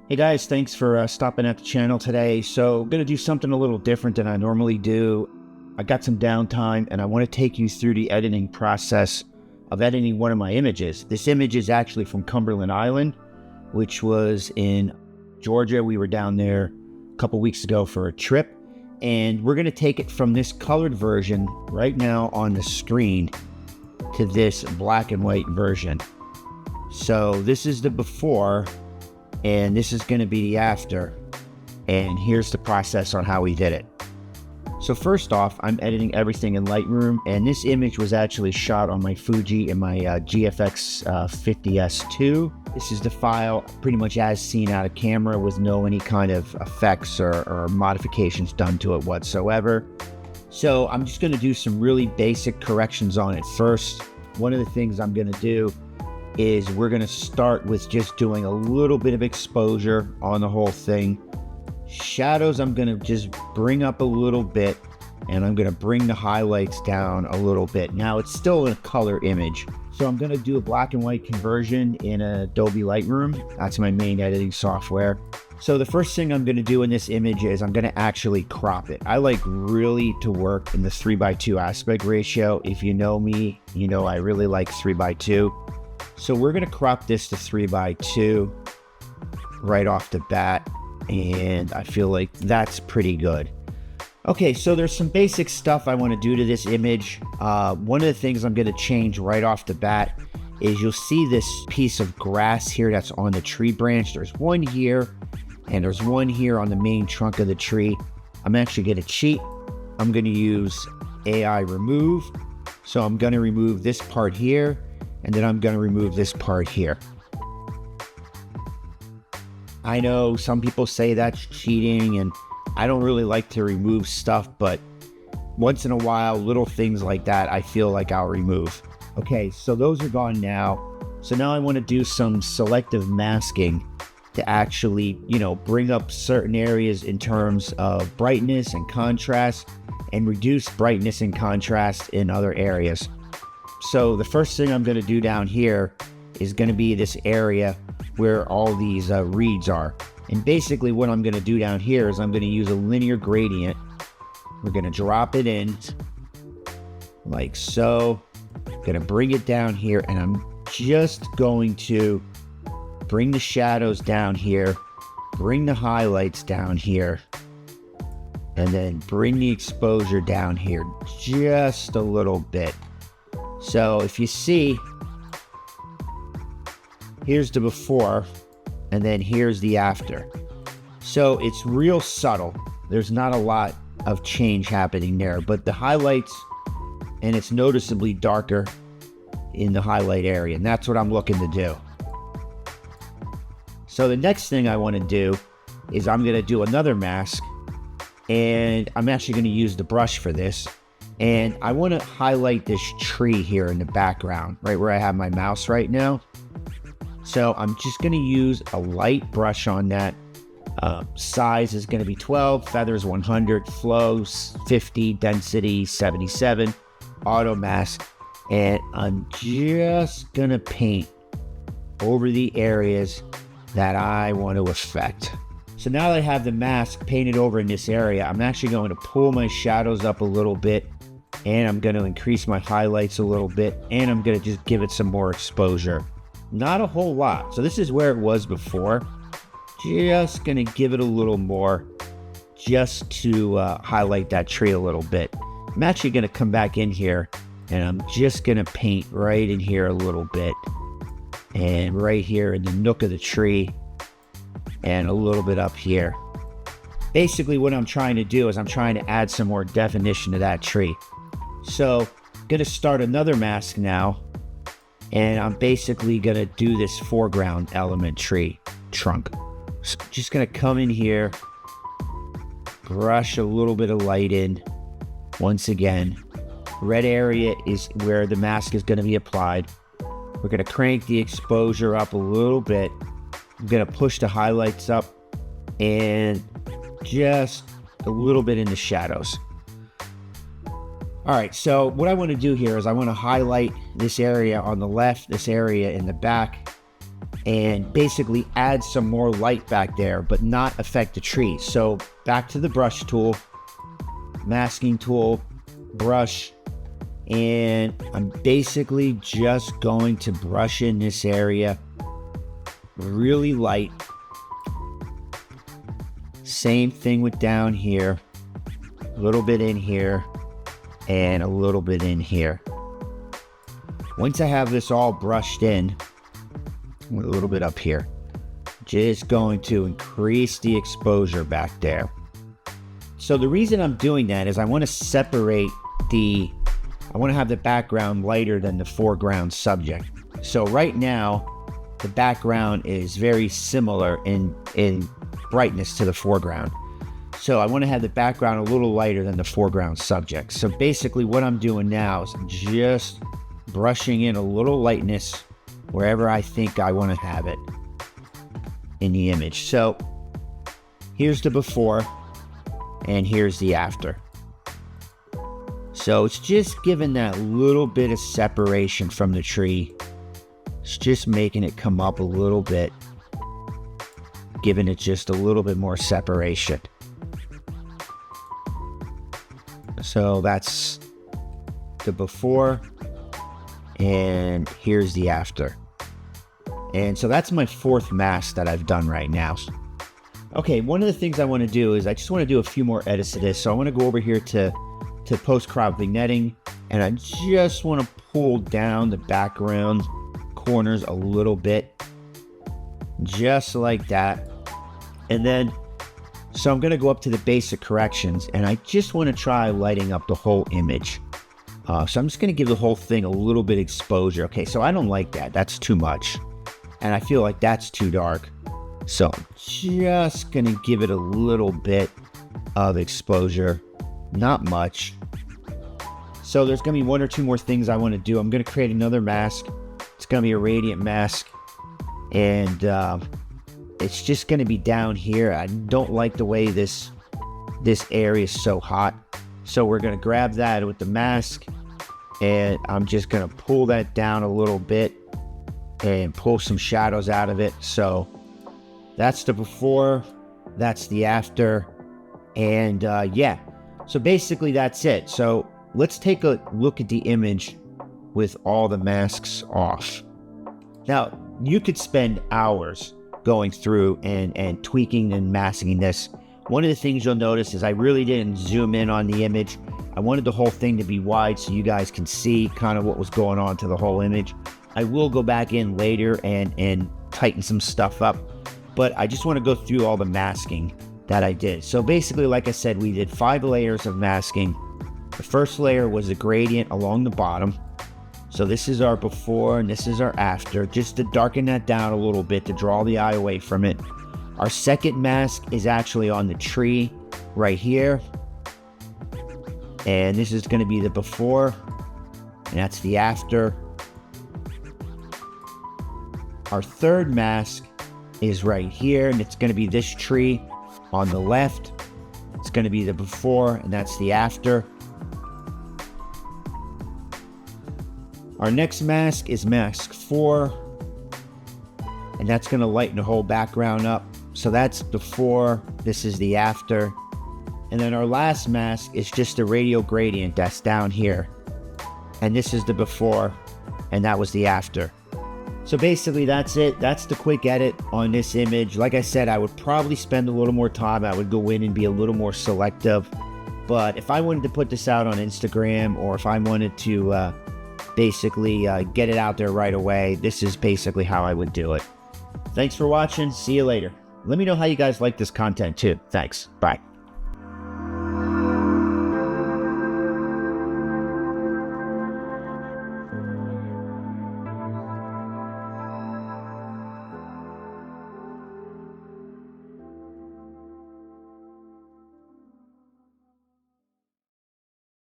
Hey guys, thanks for stopping at the channel today. So I'm going to do something a little different than I normally do. I got some downtime and I want to take you through the editing process of editing one of my images. This image is actually from Cumberland Island, which was in Georgia. We were down there a couple weeks ago for a trip, and we're going to take it from this colored version right now on the screen to this black and white version. So this is the before, and this is going to be the after, and here's the process on how we did it. So first off, I'm editing everything in Lightroom, and this image was actually shot on my Fuji in my GFX 50S2. This is the file pretty much as seen out of camera with no any kind of effects or modifications done to it whatsoever. So I'm just going to do some really basic corrections on it first. One of the things I'm going to do is we're going to start with just doing a little bit of exposure on the whole thing. Shadows I'm going to just bring up a little bit, and I'm going to bring the highlights down a little bit. Now it's still a color image, so I'm going to do a black and white conversion in Adobe Lightroom. That's my main editing software. So the first thing I'm going to do in this image is I'm going to actually crop it. I like really to work in the 3:2 aspect ratio. If you know me, you know I really like 3:2. So we're going to crop this to 3:2 right off the bat, and I feel like that's pretty good. Okay, so there's some basic stuff I want to do to this image. One of the things I'm going to change right off the bat is you'll see this piece of grass here that's on the tree branch. There's one here, and there's one here on the main trunk of the tree. I'm actually going to cheat. I'm going to use AI remove. So I'm going to remove this part here, and then I'm going to remove this part here. I know some people say that's cheating, and I don't really like to remove stuff, but once in a while, little things like that, I feel like I'll remove. Okay, so those are gone now. So now I want to do some selective masking to actually, bring up certain areas in terms of brightness and contrast, and reduce brightness and contrast in other areas. So the first thing I'm going to do down here is going to be this area where all these reeds are. And basically what I'm going to do down here is I'm going to use a linear gradient. We're going to drop it in like so. I'm going to bring it down here, and I'm just going to bring the shadows down here, bring the highlights down here, and then bring the exposure down here just a little bit. So if you see, here's the before, and then here's the after. So it's real subtle. There's not a lot of change happening there, but the highlights, and it's noticeably darker in the highlight area, and that's what I'm looking to do. So the next thing I want to do is I'm going to do another mask, and I'm actually going to use the brush for this. And I want to highlight this tree here in the background, right where I have my mouse right now. So I'm just going to use a light brush on that. Size is going to be 12, feathers 100, flows 50, density 77, auto mask. And I'm just going to paint over the areas that I want to affect. So now that I have the mask painted over in this area, I'm actually going to pull my shadows up a little bit, and I'm going to increase my highlights a little bit, and I'm going to just give it some more exposure. Not a whole lot. So this is where it was before. Just going to give it a little more just to highlight that tree a little bit. I'm actually going to come back in here, and I'm just going to paint right in here a little bit, and right here in the nook of the tree, and a little bit up here. Basically what I'm trying to do is I'm trying to add some more definition to that tree. So I'm going to start another mask now, and I'm basically going to do this foreground element tree trunk. So I'm just going to come in here, brush a little bit of light in. Once again, red area is where the mask is going to be applied. We're going to crank the exposure up a little bit. I'm going to push the highlights up, and just a little bit in the shadows. All right, so what I want to do here is I want to highlight this area on the left, this area in the back, and basically add some more light back there, but not affect the tree. So back to the brush tool, masking tool, brush, and I'm basically just going to brush in this area really light. Same thing with down here, a little bit in here and a little bit in here. Once I have this all brushed in, with a little bit up here, just going to increase the exposure back there. So the reason I'm doing that is I want to separate I want to have the background lighter than the foreground subject. So right now, the background is very similar in brightness to the foreground. So I want to have the background a little lighter than the foreground subject. So basically what I'm doing now is I'm just brushing in a little lightness wherever I think I want to have it in the image. So here's the before and here's the after. So it's just giving that little bit of separation from the tree. It's just making it come up a little bit, giving it just a little bit more separation. So that's the before, and here's the after. And so that's my fourth mask that I've done right now. Okay, one of the things I want to do is I just want to do a few more edits to this. So I want to go over here to post-crop vignetting, and I just want to pull down the background corners a little bit, just like that. And then, so I'm going to go up to the basic corrections, and I just want to try lighting up the whole image. So I'm just going to give the whole thing a little bit exposure. Okay, so I don't like that. That's too much. And I feel like that's too dark. So I'm just going to give it a little bit of exposure. Not much. So there's going to be one or two more things I want to do. I'm going to create another mask. It's going to be a radiant mask. And it's just going to be down here. I don't like the way this area is so hot. So we're going to grab that with the mask, and I'm just going to pull that down a little bit and pull some shadows out of it. So that's the before, that's the after, and yeah. So basically that's it. So let's take a look at the image with all the masks off. Now, you could spend hours going through and tweaking and masking this. One of the things you'll notice is I really didn't zoom in on the image. I wanted the whole thing to be wide so you guys can see kind of what was going on to the whole image. I will go back in later and tighten some stuff up, but I just want to go through all the masking that I did. So basically, like I said, we did 5 layers of masking. The first layer was a gradient along the bottom. So this is our before and this is our after, just to darken that down a little bit to draw the eye away from it. Our second mask is actually on the tree right here. And this is going to be the before, and that's the after. Our third mask is right here, and it's going to be this tree on the left. It's going to be the before, and that's the after. Our next mask is mask 4, and that's going to lighten the whole background up. So that's before, this is the after. And then our last mask is just a radial gradient that's down here. And this is the before, and that was the after. So basically that's it. That's the quick edit on this image. Like I said, I would probably spend a little more time. I would go in and be a little more selective. But if I wanted to put this out on Instagram, or if I wanted to basically get it out there right away, this is basically how I would do it. Thanks for watching. See you later. Let me know how you guys like this content too. Thanks. Bye.